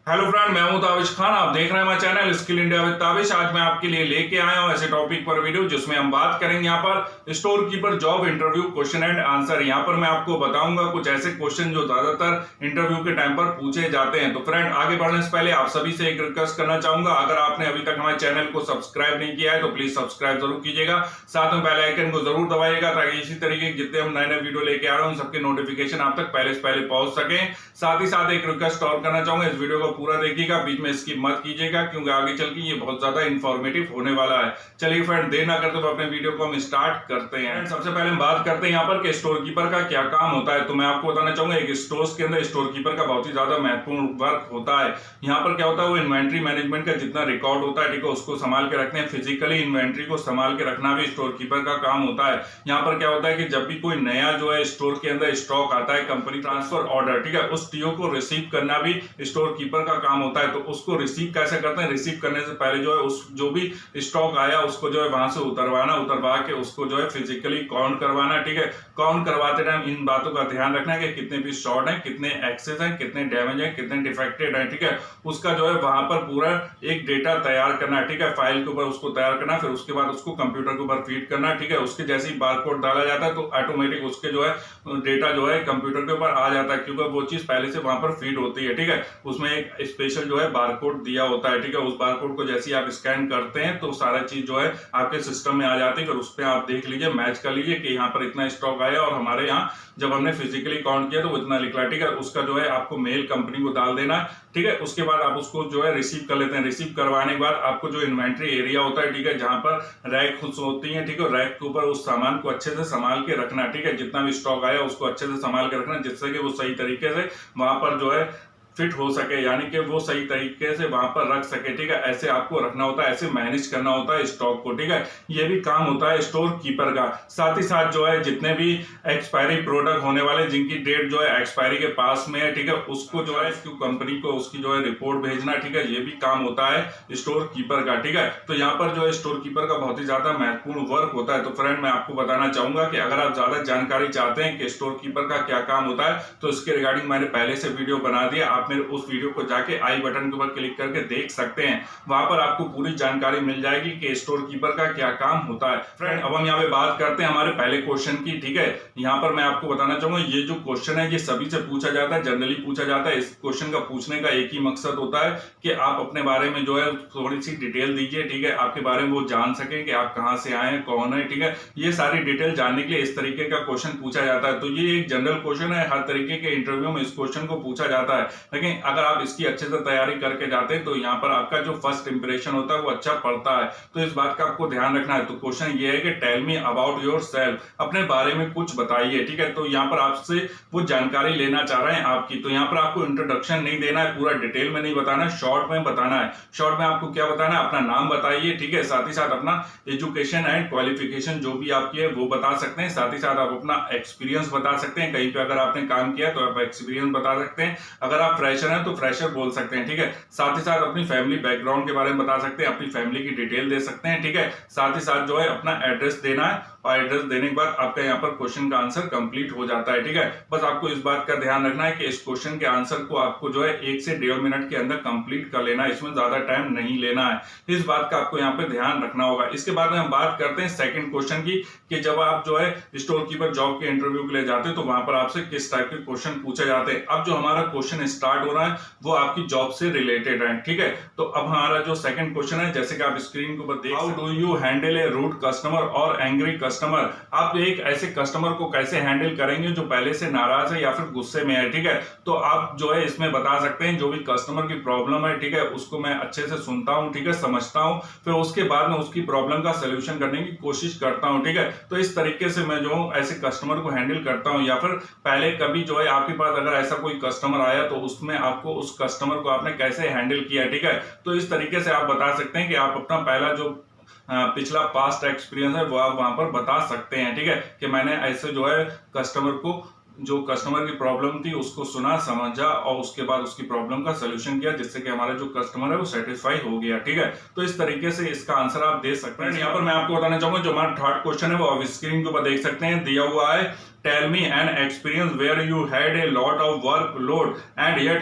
Hello friend, मैं हूं ताबिश खान। आप देख रहे हैं हमारा channel skill India with Tabish. आज मैं आपके लिए लेके आया हूं ऐसे टॉपिक पर वीडियो जिसमें हम बात करेंगे यहाँ पर store keeper job interview question and answer. यहाँ पर मैं आपको बताऊंगा कुछ ऐसे क्वेश्चन जो ज्यादातर इंटरव्यू के टाइम पर पूछे जाते हैं। तो फ्रेंड, आगे बढ़ने से पहले आप सभी से एक रिक्वेस्ट करना चाहूंगा, अगर आपने अभी तक हमारे चैनल को सब्सक्राइब नहीं किया है तो प्लीज सब्सक्राइब जरूर कीजिएगा, साथ में बेल आइकन को जरूर दबाइएगा ताकि इसी तरीके के जितने हम नए नए वीडियो लेके आ रहे हैं सबके नोटिफिकेशन आप तक पहले से पहले पहुंच सके। साथ ही साथ एक रिक्वेस्ट और करना चाहूंगा, इस वीडियो को पूरा देखिएगा, बीच में स्किप मत कीजिएगा क्योंकि आगे चल के ये बहुत ज्यादा इंफॉर्मेटिव होने वाला है। चलिए फ्रेंड, देर ना करते हुए अपने वीडियो को हम स्टार्ट करते हैं। सबसे पहले हम बात करते हैं यहाँ पर कि स्टोर कीपर का क्या काम होता है। तो मैं आपको बताना चाहूंगा, एक स्टोर के अंदर स्टोर कीपर का बहुत ही ज्यादा महत्वपूर्ण वर्क होता है। यहाँ पर क्या होता है, वो इन्वेंट्री मैनेजमेंट का जितना रिकॉर्ड होता है, ठीक है, उसको संभाल के रखते हैं। फिजिकली इन्वेंट्री को संभाल के रखना भी स्टोर कीपर का काम होता है। यहाँ पर क्या होता है कि जब भी कोई नया जो है स्टोर के अंदर स्टॉक आता है, कंपनी ट्रांसफर ऑर्डर, ठीक है, उस टीओ को रिसीव करना भी स्टोर कीपर का काम होता है। तो उसको रिसीव कैसे करते हैं, रिसीव करने से पहले जो है उस जो भी स्टॉक आया उसको जो है वहां से उतरवा के उसको जो है फिजिकली काउंट करवाना, ठीक है। काउंट करवाते टाइम इन बातों का ध्यान रखना है कि कितने पीस शॉर्ट है, कितने एक्सेस है, कितने डैमेज है, कितने डिफेक्टेड है, ठीक है। उसका जो है वहां पर पूरा एक डेटा तैयार करना, ठीक है, फाइल के ऊपर उसको तैयार करना, फिर उसके बाद उसको कंप्यूटर के ऊपर फीड करना, ठीक है। उसके जैसे ही बारकोड डाला जाता है तो ऑटोमेटिक उसके जो है डेटा जो है कंप्यूटर के ऊपर आ जाता है, क्योंकि वो चीज पहले से वहां पर फीड होती है, ठीक है। उसमें एक स्पेशल जो है बारकोड दिया होता है, ठीक है। उस बारकोड को जैसे ही आप स्कैन करते हैं तो सारा चीज जो है आपके सिस्टम में आ जाती है। फिर उस पर आप देख लीजिए, मैच कर लीजिए कि यहाँ पर इतना स्टॉक आया और हमारे यहाँ जब हमने फिजिकली काउंट किया तो वो इतना निकला, ठीक है। उसका जो है आपको मेल कंपनी को डाल देना, ठीक है। उसके बाद आप उसको जो है रिसीव कर लेते हैं। रिसीव करवाने के बाद आपको जो इन्वेंट्री एरिया होता है, ठीक है, जहां पर रैक खुद होती है, ठीक है, रैक के ऊपर उस सामान को अच्छे से संभाल के रखना, ठीक है। जितना भी स्टॉक आया उसको अच्छे से संभाल के रखना जिससे कि वो सही तरीके से वहां पर जो है फिट हो सके, यानी कि वो सही तरीके से वहां पर रख सके, ठीक है। ऐसे आपको रखना होता है, ऐसे मैनेज करना होता है स्टॉक को, ठीक है। ये भी काम होता है स्टोर कीपर का। साथ ही साथ जो है जितने भी एक्सपायरी प्रोडक्ट होने वाले जिनकी डेट जो है एक्सपायरी के पास में है, ठीक है, उसको जो है कंपनी को उसकी जो है रिपोर्ट भेजना, ठीक है, ये भी काम होता है स्टोर कीपर का, ठीक है। तो यहाँ पर जो है स्टोर कीपर का बहुत ही ज्यादा महत्वपूर्ण वर्क होता है। तो फ्रेंड, मैं आपको बताना चाहूंगा कि अगर आप ज्यादा जानकारी चाहते हैं कि स्टोर कीपर का क्या काम होता है तो इसके रिगार्डिंग मैंने पहले से वीडियो बना दिया, आप मेरे उस वीडियो को जाके आई बटन के ऊपर क्लिक करके देख सकते हैं। वहां पर आपको पूरी जानकारी मिल जाएगी कि स्टोर कीपर का क्या काम होता है। फ्रेंड, अब हम यहाँ पे बात करते हैं हमारे पहले क्वेश्चन की, ठीक है। यहाँ पर मैं आपको बताना चाहूंगा, ये जो क्वेश्चन है ये सभी से पूछा जाता है, जनरली पूछा जाता है। इस क्वेश्चन का पूछने का एक ही मकसद होता है कि आप अपने बारे में जो है थोड़ी सी डिटेल दीजिए, ठीक है, आपके बारे में वो जान सके कि आप कहाँ से आए हैं, कौन है, ठीक है। ये सारी डिटेल जानने के लिए इस तरीके का क्वेश्चन पूछा जाता है। तो ये एक जनरल क्वेश्चन है, हर तरीके के इंटरव्यू में इस क्वेश्चन को पूछा जाता है। लेकिन अगर आप इसकी अच्छे से तैयारी करके जाते हैं तो यहाँ पर आपका जो फर्स्ट इंप्रेशन होता है वो अच्छा पड़ता है। तो इस बात का आपको ध्यान रखना है। तो क्वेश्चन ये है कि tell me about your self, अपने बारे में कुछ बताइए, ठीक है। तो यहाँ पर आपसे वो जानकारी लेना चाह रहे हैं आपकी। तो यहाँ पर आपको इंट्रोडक्शन नहीं देना है, पूरा डिटेल में नहीं बताना है, शॉर्ट में बताना है। शॉर्ट में आपको क्या बताना है, अपना नाम बताइए, ठीक है, साथ ही साथ अपना एजुकेशन एंड क्वालिफिकेशन जो भी आपकी है वो बता सकते हैं। साथ ही साथ आप अपना एक्सपीरियंस बता सकते हैं, कहीं पे अगर आपने काम किया तो आप एक्सपीरियंस बता सकते हैं। अगर आप फ्रेशर हैं तो फ्रेशर बोल सकते हैं, ठीक है। साथ ही साथ अपनी फैमिली बैकग्राउंड के बारे में बता सकते हैं, अपनी फैमिली की डिटेल दे सकते हैं, ठीक है। साथ ही साथ जो है अपना एड्रेस देना है और एड्रेस देने के बाद आपका यहाँ पर क्वेश्चन का आंसर कंप्लीट हो जाता है, ठीक है। बस आपको इस बात का ध्यान रखना है कि इस क्वेश्चन के आंसर को आपको जो है 1 से 1.5 मिनट के अंदर कंप्लीट कर लेना है, इसमें ज्यादा टाइम नहीं लेना है। इस बात का आपको यहाँ पे ध्यान रखना होगा। इसके बाद में हम बात करते हैं सेकंड क्वेश्चन की कि जब आप जो है स्टोर कीपर जॉब के इंटरव्यू के लिए जाते हैं तो वहां पर आपसे किस टाइप के क्वेश्चन पूछे जाते हैं। अब जो हमारा क्वेश्चन स्टार्ट हो रहा है वो आपकी जॉब से रिलेटेड है, ठीक है। तो अब हमारा जो सेकंड क्वेश्चन है, जैसे कि आप स्क्रीन के ऊपर देख, how do you handle a rude customer और एंग्री कस्टमर। आप एक ऐसे कस्टमर को कैसे हैंडल करेंगे जो पहले से नाराज है या फिर गुस्से में है, ठीक है। तो आप जो है इसमें बता सकते हैं जो भी कस्टमर की प्रॉब्लम है, ठीक है, उसको मैं अच्छे से सुनता हूं, ठीक है, समझता हूं, फिर उसके बाद में उसकी प्रॉब्लम का सोल्यूशन करने की कोशिश करता हूं, ठीक है। तो इस तरीके से मैं जो ऐसे कस्टमर को हैंडल करता हूं। या फिर पहले कभी जो है आपके पास अगर ऐसा कोई कस्टमर आया तो उसमें आपको उस कस्टमर को आपने कैसे हैंडल किया, ठीक है। तो इस तरीके से आप बता सकते हैं कि आप अपना पहला जो पिछला पास्ट एक्सपीरियंस है वो आप वहां पर बता सकते हैं, ठीक है, कि मैंने ऐसे जो है कस्टमर को जो कस्टमर की प्रॉब्लम थी उसको सुना, समझा और उसके बाद उसकी प्रॉब्लम का सोल्यूशन किया जिससे कि हमारा जो कस्टमर है वो सेटिस्फाई हो गया, ठीक है। तो इस तरीके से इसका आंसर आप दे सकते हैं। यहाँ पर मैं आपको बताना चाहूंगा जो हमारा थर्ड क्वेश्चन है वो आप स्क्रीन के ऊपर देख सकते हैं, दिया हुआ है tell me an experience where you had a lot of work load and yet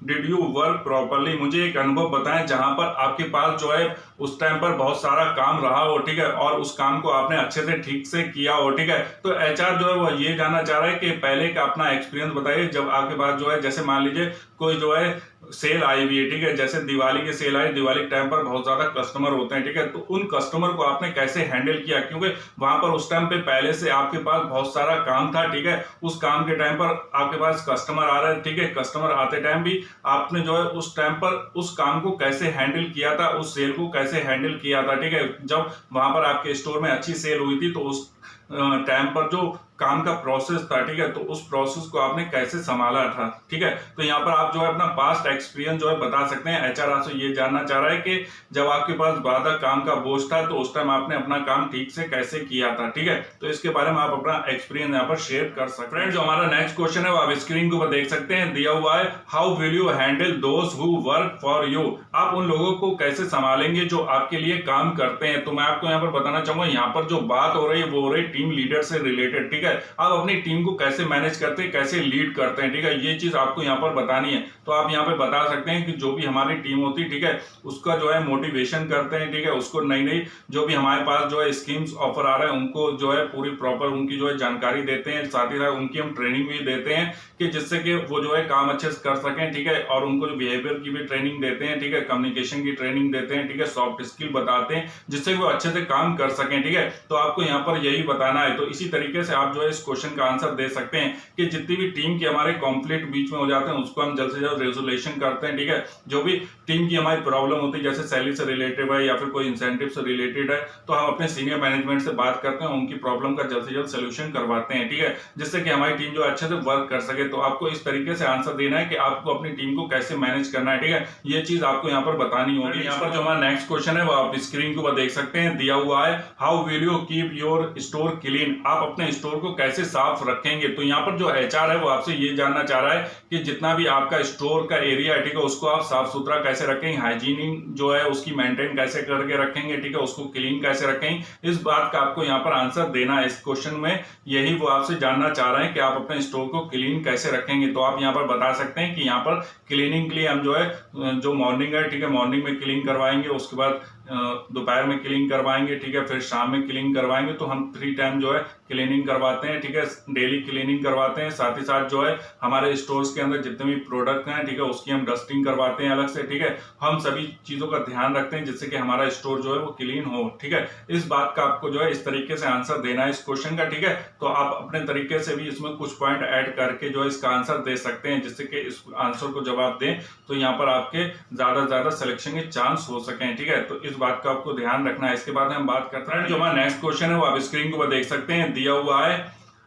did you work properly. मुझे एक अनुभव बताएं जहां पर आपके पास जो है उस टाइम पर बहुत सारा काम रहा हो, ठीक है, और उस काम को आपने अच्छे से ठीक से किया हो, ठीक है। तो एचआर जो है वो ये जानना चाह रहा है कि पहले का अपना एक्सपीरियंस बताइए जब आपके पास जो है, जैसे मान लीजिए कोई जो है सेल आई हुई है, ठीक है, जैसे दिवाली की सेल आई, दिवाली के टाइम पर बहुत ज्यादा कस्टमर होते हैं, ठीक है, तो उन कस्टमर को आपने कैसे हैंडल किया, क्योंकि वहां पर उस टाइम पे पहले से आपके पास बहुत सारा काम था, ठीक है। उस काम के टाइम पर आपके पास कस्टमर आ रहे हैं, ठीक है, कस्टमर आते टाइम भी आपने जो है उस टाइम पर उस काम को कैसे हैंडल किया था, उस सेल को कैसे हैंडल किया था, ठीक है। जब वहां पर आपके स्टोर में अच्छी सेल हुई थी तो उस टाइम पर जो काम का प्रोसेस था, ठीक है, तो उस प्रोसेस को आपने कैसे संभाला था, ठीक है। तो यहाँ पर आप जो है अपना पास्ट एक्सपीरियंस जो है बता सकते हैं। एचआर आपसे ये जानना चाह रहा है कि जब आपके पास ज्यादा काम का बोझ था तो उस टाइम आपने अपना काम ठीक से कैसे किया था, ठीक है। तो इसके बारे में आप अपना एक्सपीरियंस यहाँ पर शेयर कर सकते हैं। फ्रेंड, जो हमारा नेक्स्ट क्वेश्चन है वो आप स्क्रीन के ऊपर देख सकते हैं, दिया हुआ है, how will you handle those who work for you. आप उन लोगों को कैसे संभालेंगे जो आपके लिए काम करते हैं। तो मैं आपको यहाँ पर बताना चाहूंगा, यहाँ पर जो बात हो रही है वो हो रही है टीम लीडर से रिलेटेड, ठीक है। आप अपनी टीम को कैसे मैनेज करते हैं, कैसे लीड करते हैं, ठीक है, ये चीज आपको यहाँ पर बतानी है। तो आप यहाँ पे बता सकते हैं कि जो भी हमारी टीम होती है, ठीक है, उसका जो है मोटिवेशन करते हैं, ठीक है, उसको नई नई जो भी हमारे पास जो है स्कीम्स ऑफर आ रहे हैं उनको जो है पूरी प्रॉपर उनकी जो है जानकारी देते हैं, साथ ही साथ उनकी हम ट्रेनिंग भी देते हैं कि जिससे कि वो जो है काम अच्छे से कर सकें, ठीक है, और उनको जो बिहेवियर की भी ट्रेनिंग देते हैं, ठीक है, कम्युनिकेशन की ट्रेनिंग देते हैं, ठीक है, सॉफ्ट स्किल बताते हैं जिससे वो अच्छे से काम कर सकें, ठीक है। तो आपको यहाँ पर यही बताना है। तो इसी तरीके से आप जो है इस क्वेश्चन का आंसर दे सकते हैं कि जितनी भी टीम के हमारे कॉन्फ्लिक्ट बीच में हो जाते हैं उसको हम जल्द से जल्द रेजोल्यूशन करते हैं, ठीक है। जो भी टीम की हमारी प्रॉब्लम होती है, जैसे सैलरी से रिलेटेड है या फिर कोई इंसेंटिव से रिलेटेड है, तो हम अपने सीनियर मैनेजमेंट से बात करते हैं, उनकी प्रॉब्लम का जल्द से जल्द सोल्यूशन करवाते हैं, ठीक है, जिससे कि हमारी टीम जो अच्छे से वर्क कर सके। तो आपको इस तरीके से आंसर देना है कि आपको अपनी टीम को कैसे मैनेज करना है, ठीक है, ये चीज आपको यहाँ पर बतानी होगी। यहाँ पर जो हमारा नेक्स्ट क्वेश्चन है वो आप स्क्रीन के ऊपर देख सकते हैं, दिया हुआ है, how will you keep your store clean. आप अपने स्टोर को कैसे साफ रखेंगे। तो यहाँ पर जो एचआर है वो आपसे ये जानना चाह रहा है कि जितना भी आपका स्टोर का एरिया है, ठीक है, उसको आप साफ सुथरा कैसे रखेंगे, हाइजीनिंग जो है उसकी मेंटेन कैसे करके रखेंगे, ठीक है, उसको क्लीन कैसे रखेंगे। इस बात का आपको यहाँ पर आंसर देना है। इस क्वेश्चन में यही वो आपसे जानना चाह रहे हैं कि आप अपने स्टोर को क्लीन कैसे रखेंगे। तो आप यहाँ पर बता सकते हैं कि यहाँ पर क्लीनिंग के लिए हम जो है जो मॉर्निंग है, ठीक है, मॉर्निंग में क्लीन करवाएंगे, उसके बाद दोपहर में क्लीन करवाएंगे, ठीक है, फिर शाम में क्लीन करवाएंगे। तो हम 3 टाइम जो है क्लीनिंग करवाते हैं, ठीक है, डेली क्लीनिंग करवाते हैं। साथ ही साथ जो है हमारे स्टोर्स के अंदर जितने भी प्रोडक्ट हैं, ठीक है, उसकी हम डस्टिंग करवाते हैं अलग से, ठीक है। हम सभी चीजों का ध्यान रखते हैं जिससे कि हमारा स्टोर जो है वो क्लीन हो, ठीक है। इस बात का आपको जो है इस तरीके से आंसर देना है इस क्वेश्चन का, ठीक है। तो आप अपने तरीके से भी इसमें कुछ पॉइंट ऐड करके जो है इसका आंसर दे सकते हैं, जिससे कि इस आंसर को जब आप दें तो यहाँ पर आपके ज्यादा से ज्यादा सिलेक्शन के चांस हो सकें, ठीक है। तो इस बात का आपको ध्यान रखना है। इसके बाद हम बात करते हैं जो हमारा नेक्स्ट क्वेश्चन है वो आप स्क्रीन के ऊपर देख सकते हैं, दिया हुआ है,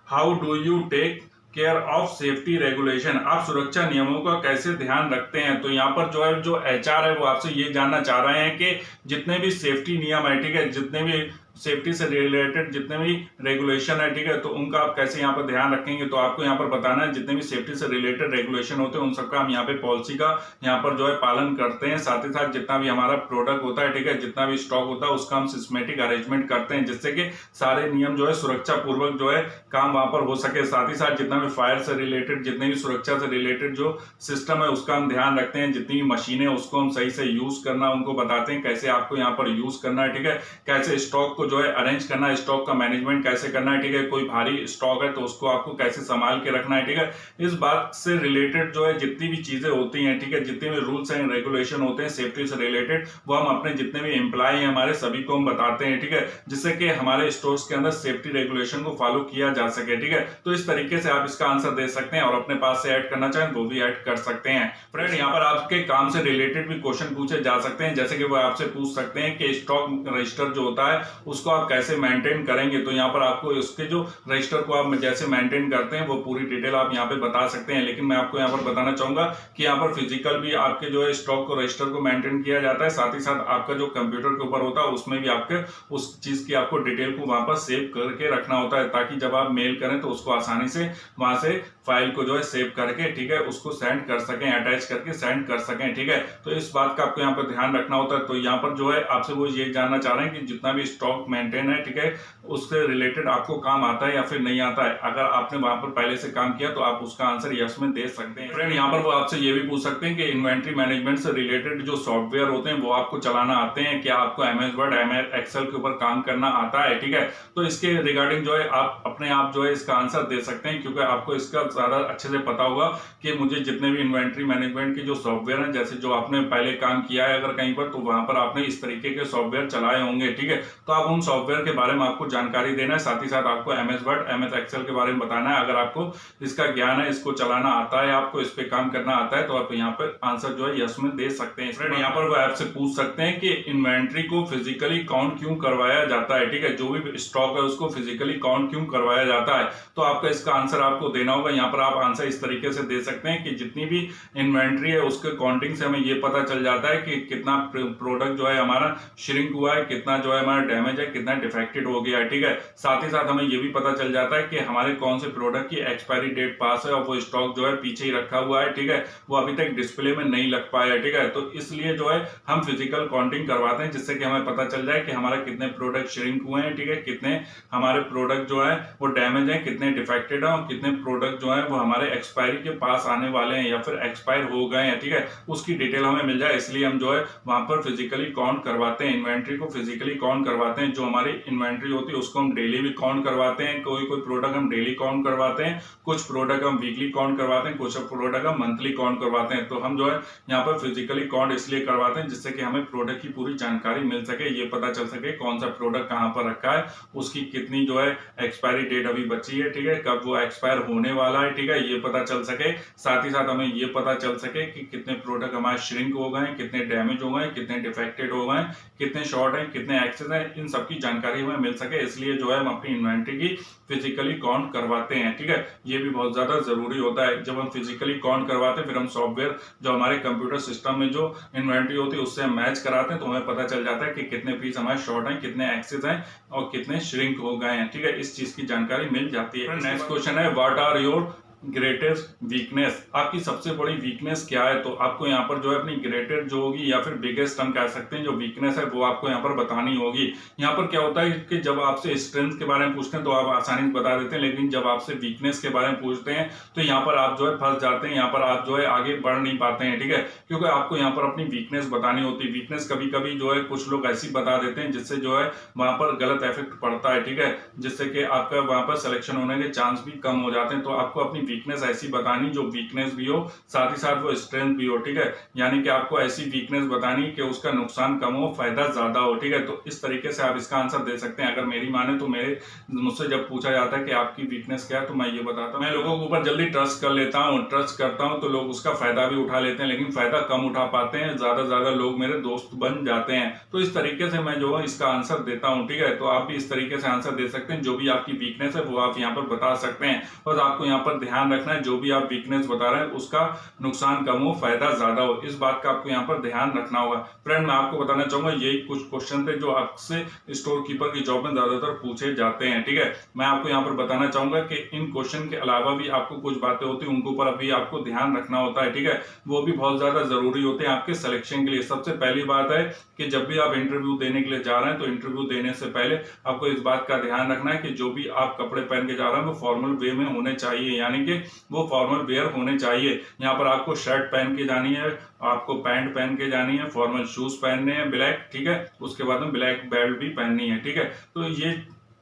how do you take care of safety regulation. आप सुरक्षा नियमों का कैसे ध्यान रखते हैं। तो यहाँ पर जो है जो एचआर है वो आपसे ये जानना चाह रहे हैं कि जितने भी सेफ्टी नियम है, ठीक है, जितने भी सेफ्टी से रिलेटेड जितने भी रेगुलेशन है, ठीक है, तो उनका आप कैसे यहाँ पर ध्यान रखेंगे। तो आपको यहाँ पर बताना है जितने भी सेफ्टी से रिलेटेड रेगुलेशन होते हैं उन सबका हम यहाँ पे पॉलिसी का यहाँ पर जो है पालन करते हैं। साथ ही साथ जितना भी हमारा प्रोडक्ट होता है, ठीक है, जितना भी स्टॉक होता है उसका हम सिस्टमेटिक अरेंजमेंट करते हैं जिससे कि सारे नियम जो है सुरक्षा पूर्वक जो है काम वहां पर हो सके। साथ ही साथ जितना भी फायर से रिलेटेड जितने भी सुरक्षा से रिलेटेड जो सिस्टम है उसका हम ध्यान रखते हैं। जितनी भी मशीनें उसको हम सही से यूज करना उनको बताते हैं कैसे आपको यहाँ पर यूज करना है, ठीक है, कैसे स्टॉक को जो है अरेंज करना है, स्टॉक का मैनेजमेंट कैसे करना है, ठीक है, कोई भारी स्टॉक है तो उसको आपको कैसे संभाल के रखना है, ठीक है। इस बात से रिलेटेड जो है जितनी भी चीजें होती हैं, ठीक है, जितने भी रूल्स एंड रेगुलेशन होते हैं सेफ्टी से रिलेटेड वो हम अपने जितने भी एम्प्लॉय हैं हमारे सभी को हम बताते हैं, ठीक है, जिससे कि हमारे स्टोर्स के अंदर सेफ्टी रेगुलेशन को फॉलो किया जा सके, ठीक है। तो इस तरीके से आप इसका आंसर दे सकते हैं और अपने पास से ऐड करना चाहें वो भी ऐड कर सकते हैं। फ्रेंड, यहाँ पर आपके काम से रिलेटेड भी क्वेश्चन पूछे जा सकते हैं, जैसे कि वो आपसे पूछ सकते हैं कि स्टॉक रजिस्टर जो होता है उसको आप कैसे मेंटेन करेंगे। तो यहाँ पर आपको उसके जो रजिस्टर को आप जैसे मेंटेन करते हैं वो पूरी डिटेल आप यहाँ पे बता सकते हैं। लेकिन मैं आपको यहाँ पर बताना चाहूंगा कि यहाँ पर फिजिकल भी आपके जो है स्टॉक को रजिस्टर को मेंटेन किया जाता है, साथ ही साथ आपका जो कंप्यूटर के ऊपर होता है उसमें भी आपके उस चीज की आपको डिटेल को वहां पर सेव करके रखना होता है ताकि जब आप मेल करें तो उसको आसानी से वहां से फाइल को जो है सेव करके, ठीक है, उसको सेंड कर सकें, अटैच करके सेंड कर सकें, ठीक है। तो इस बात का आपको यहाँ पर ध्यान रखना होता है। तो यहाँ पर जो है आपसे वो ये जानना चाह रहे हैं कि जितना भी स्टॉक स्टॉक मेंटेन है, ठीक है, उससे रिलेटेड आपको काम आता है या फिर नहीं आता है। अगर आपने वहां पर पहले से काम किया तो आप उसका आंसर यस में दे सकते हैं। फ्रेंड यहाँ पर वो आपसे ये भी पूछ सकते हैं कि इन्वेंट्री मैनेजमेंट से रिलेटेड जो सॉफ्टवेयर होते हैं वो आपको चलाना आते हैं क्या, आपको एमएस वर्ड एमएस एक्सेल के ऊपर काम करना आता है, ठीक है। तो इसके रिगार्डिंग जो है आप अपने आप जो है इसका आंसर दे सकते हैं, क्योंकि आपको इसका ज्यादा अच्छे से पता होगा कि मुझे जितने भी इन्वेंट्री मैनेजमेंट के जो सॉफ्टवेयर हैं, जैसे जो आपने पहले काम किया है अगर कहीं पर, तो वहां पर आपने इस तरीके के सॉफ्टवेयर चलाए होंगे, ठीक है। तो आप उन सॉफ्टवेयर के बारे में आपको जानकारी देना है, साथ ही साथ आपको एमएस वर्ड एमएस एक्सेल के बारे में बताना है। अगर आपको इसका ज्ञान है, इसको चलाना आता है, आपको इस पे काम करना आता है, तो आप यहाँ पर आंसर जो है यस में दे सकते हैं। फ्रेंड यहाँ पर वो आपसे पूछ सकते हैं कि इन्वेंट्री को फिजिकली काउंट क्यों करवाया जाता है, ठीक है, जो भी स्टॉक है उसको फिजिकली काउंट क्यों करवाया जाता है। तो आपका इसका आंसर आपको देना होगा। यहाँ पर आप आंसर इस तरीके से दे सकते हैं कि जितनी भी इन्वेंट्री है उसके काउंटिंग से हमें ये पता चल जाता है कि कितना प्रोडक्ट जो है हमारा श्रिंक हुआ है, कितना जो है हमारा डैमेज है, कितना डिफेक्टेड हो गया है, ठीक है। साथ ही साथ हमें ये भी पता चल जाता है कि हमारे कौन से प्रोडक्ट की एक्सपायरी डेट पास है और वो स्टॉक जो है पीछे ही रखा हुआ है, ठीक है, वो अभी तक डिस्प्ले में नहीं लग पाया है, ठीक है। तो इसलिए जो है हम फिजिकल काउंटिंग करवाते हैं, जिससे कि हमें पता चल जाए कि हमारा कितने प्रोडक्ट श्रिंक हुए हैं, ठीक है, कितने हमारे प्रोडक्ट जो है वो डैमेज है, कितने डिफेक्टेड है और कितने प्रोडक्ट जो है वो हमारे एक्सपायरी के पास आने वाले हैं या फिर एक्सपायर हो गए हैं, ठीक है, उसकी डिटेल हमें मिल जाए। इसलिए हम जो है वहां पर फिजिकली काउंट करवाते हैं, इन्वेंट्री को फिजिकली काउंट करवाते हैं। जो हमारी इन्वेंट्री होती है उसको हम डेली भी काउंट करवाते हैं, कोई प्रोडक्ट हम डेली काउंट करवाते हैं, कुछ प्रोडक्ट हम वीकली काउंट करवाते हैं, कुछ प्रोडक्ट हम मंथली काउंट करवाते हैं। तो हम जो है यहाँ पर फिजिकली काउंट इसलिए करवाते हैं जिससे कि हमें प्रोडक्ट की पूरी जानकारी मिल सके, ये पता चल सके कौन सा प्रोडक्ट कहाँ पर रखा है, उसकी कितनी जो है एक्सपायरी डेट अभी बची है, ठीक है, कब वो एक्सपायर होने वाला है, ठीक है, ये पता चल सके। साथ ही साथ हमें ये पता चल सके कि कितने प्रोडक्ट हमारे श्रिंक हो गए, कितने डैमेज हो गए, कितने डिफेक्टेड हो गए, कितने शॉर्ट है, कितने एक्सेस है, इन सब की जानकारी हमें मिल सके। इसलिए जो है हम अपनी इन्वेंट्री की फिजिकली काउंट करवाते हैं, ठीक है। ये भी बहुत ज्यादा जरूरी होता है। जब हम फिजिकली काउंट करवाते हैं फिर हम सॉफ्टवेयर जो हमारे कंप्यूटर सिस्टम में जो इन्वेंट्री होती है उससे हम मैच कराते हैं, तो हमें पता चल जाता है कि कितने पीस हमारे शॉर्ट हैं, कितने एक्सेस हैं और कितने श्रिंक हो गए हैं, ठीक है, इस चीज की जानकारी मिल जाती है। नेक्स्ट क्वेश्चन है, what are your greatest weakness, आपकी सबसे बड़ी वीकनेस क्या है। तो आपको यहाँ पर जो है अपनी ग्रेटेस्ट जो होगी या फिर बिगेस्ट हम कह सकते हैं जो वीकनेस है वो आपको यहाँ पर बतानी होगी। यहाँ पर क्या होता है कि जब आपसे स्ट्रेंथ के बारे में पूछते हैं तो आप आसानी से बता देते हैं, लेकिन जब आपसे वीकनेस के बारे में पूछते हैं तो यहाँ पर आप जो है फंस जाते हैं, यहाँ पर आप जो है आगे बढ़ नहीं पाते हैं, ठीक है, क्योंकि आपको यहाँ पर अपनी वीकनेस बतानी होती है। वीकनेस कभी कभी जो है कुछ लोग ऐसी बता देते हैं जिससे जो है वहां पर गलत इफेक्ट पड़ता है, ठीक है, जिससे कि आपका वहां पर सिलेक्शन होने के चांस भी कम हो जाते हैं। तो आपको अपनी वीकनेस ऐसी बतानी जो वीकनेस भी हो साथ ही साथ वो स्ट्रेंथ भी हो, ठीक है, यानी कि आपको ऐसी वीकनेस बतानी कि उसका नुकसान कम हो फायदा ज्यादा हो, ठीक है। तो इस तरीके से आप इसका आंसर दे सकते हैं। अगर मेरी माने तो मुझसे जब पूछा जाता है कि आपकी वीकनेस क्या है तो मैं ये बताता हूँ, मैं लोगों के ऊपर जल्दी ट्रस्ट कर लेता हूँ, ट्रस्ट करता हूँ तो लोग उसका फायदा भी उठा लेते हैं, लेकिन फायदा कम उठा पाते हैं, ज्यादा लोग मेरे दोस्त बन जाते हैं। तो इस तरीके से मैं जो है इसका आंसर देता हूँ, ठीक है। तो आप भी इस तरीके से आंसर दे सकते हैं, जो भी आपकी वीकनेस है वो आप यहाँ पर बता सकते हैं। और आपको यहाँ पर ध्यान रखना है जो भी आप वीकनेस बता रहे हैं उसका नुकसान कम हो फायदा ज्यादा हो, इस बात का आपको यहाँ पर ध्यान रखना होगा। फ्रेंड मैं आपको बताना चाहूंगा यही कुछ क्वेश्चन थे जो आपसे स्टोर कीपर की जॉब में ज्यादातर पूछे जाते हैं, ठीक है। मैं आपको यहाँ पर बताना चाहूंगा कि इन क्वेश्चन के अलावा भी आपको कुछ बातें होती है उनके ऊपर अभी आपको ध्यान रखना होता है, ठीक है, वो भी बहुत ज्यादा जरूरी होते हैं आपके सिलेक्शन के लिए। सबसे पहली बात है कि जब भी आप इंटरव्यू देने के लिए जा रहे हैं तो इंटरव्यू देने से पहले आपको इस बात का ध्यान रखना है कि जो भी आप कपड़े पहन के जा रहे हैं वो फॉर्मल वे में होने चाहिए, यानी कि वो फॉर्मल वेयर होने चाहिए। यहाँ पर आपको शर्ट पहन के जानी है, आपको पैंट पहन के जानी है, फॉर्मल शूज पहनने हैं ब्लैक, ठीक है, उसके बाद में ब्लैक बेल्ट भी पहननी है, ठीक है। तो ये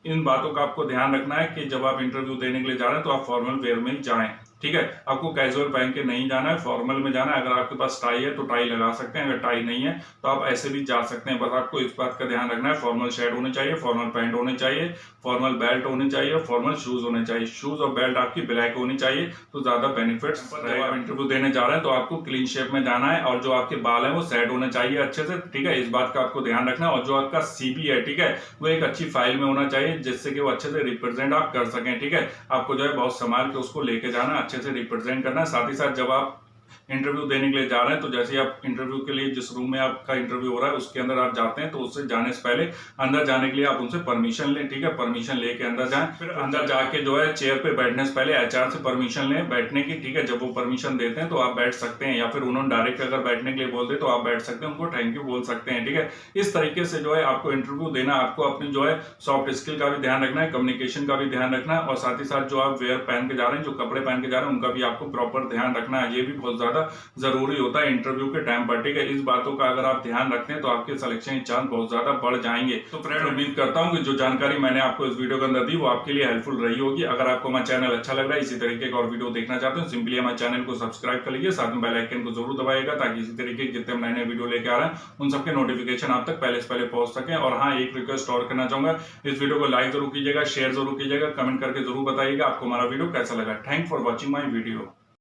इन बातों का आपको ध्यान रखना है कि जब आप इंटरव्यू देने के लिए जा रहे हैं तो आप फॉर्मल वेयर में ही जाएं, ठीक है। आपको कैजुअल पहन के नहीं जाना है, फॉर्मल में जाना है। अगर आपके पास टाई है तो टाई लगा सकते हैं, अगर टाई नहीं है तो आप ऐसे भी जा सकते हैं। बस आपको इस बात का ध्यान रखना है फॉर्मल शर्ट होनी चाहिए, फॉर्मल पैंट होनी चाहिए, फॉर्मल बेल्ट होनी चाहिए, फॉर्मल शूज होने चाहिए। शूज और बेल्ट आपकी ब्लैक होनी चाहिए तो ज्यादा बेनिफिट्स। जब आप इंटरव्यू देने जा रहे हैं तो आपको क्लीन शेप में जाना है और जो आपके बाल है वो सेट होने चाहिए अच्छे से, ठीक है, इस बात का आपको ध्यान रखना है। और जो आपका सीवी है, ठीक है, वो एक अच्छी फाइल में होना चाहिए जिससे कि वो अच्छे से रिप्रेजेंट आप कर सकें, ठीक है। आपको जो है बहुत संभाल के उसको लेके जाना, अच्छे से रिप्रेजेंट करना। साथ ही साथ जब आप इंटरव्यू देने के लिए जा रहे हैं, तो जैसे आप इंटरव्यू के लिए जिस रूम में आपका इंटरव्यू हो रहा है उसके अंदर आप जाते हैं, तो उससे जाने से पहले अंदर जाने के लिए आप उनसे परमिशन लें, ठीक है। परमिशन लेके अंदर जाएं, फिर अंदर जाके जो है चेयर पे बैठने से पहले एचआर से परमिशन लें बैठने की, ठीक है। जब वो परमिशन देते हैं तो आप बैठ सकते हैं, या फिर उन्होंने डायरेक्ट अगर बैठने के लिए बोलते तो आप बैठ सकते हैं, उनको थैंक यू बोल सकते हैं, ठीक है। इस तरीके से जो है आपको इंटरव्यू देना, आपको अपनी जो है सॉफ्ट स्किल का भी ध्यान रखना है, कम्युनिकेशन का भी ध्यान रखना है, और साथ ही साथ जो आप वेयर पहन के जा रहे हैं, जो कपड़े पहन के जा रहे हैं, उनका भी आपको प्रॉपर ध्यान रखना है। ये भी बहुत ज्यादा जरूरी होता है इंटरव्यू के टाइम पर, ठीक है। इस बातों का अगर आप ध्यान रखते हैं तो आपके सिलेक्शन चांस बहुत ज्यादा बढ़ जाएंगे। तो फ्रेंड, उम्मीद करता हूं कि जो जानकारी मैंने आपको इस वीडियो के अंदर दी वो आपके लिए हेल्पफुल रही होगी। अगर आपको हमारा चैनल अच्छा लग रहा है, इसी तरीके का और वीडियो देखना चाहते हैं, सिंपली हमारे चैनल को सब्सक्राइब कर लीजिए, साथ में बेल आइकन को जरूर दबाइएगा, ताकि इसी तरीके के जितने नए नए वीडियो लेके आ रहे हैं उन सबके नोटिफिकेशन आप तक पहले से पहले पहुंच सके। और हाँ, एक रिक्वेस्ट और करना चाहूंगा, इस वीडियो को लाइक जरूर कीजिएगा, शेयर जरूर कीजिएगा, कमेंट करके जरूर बताइएगा आपको हमारा वीडियो कैसा लगा। Thank for watching my video.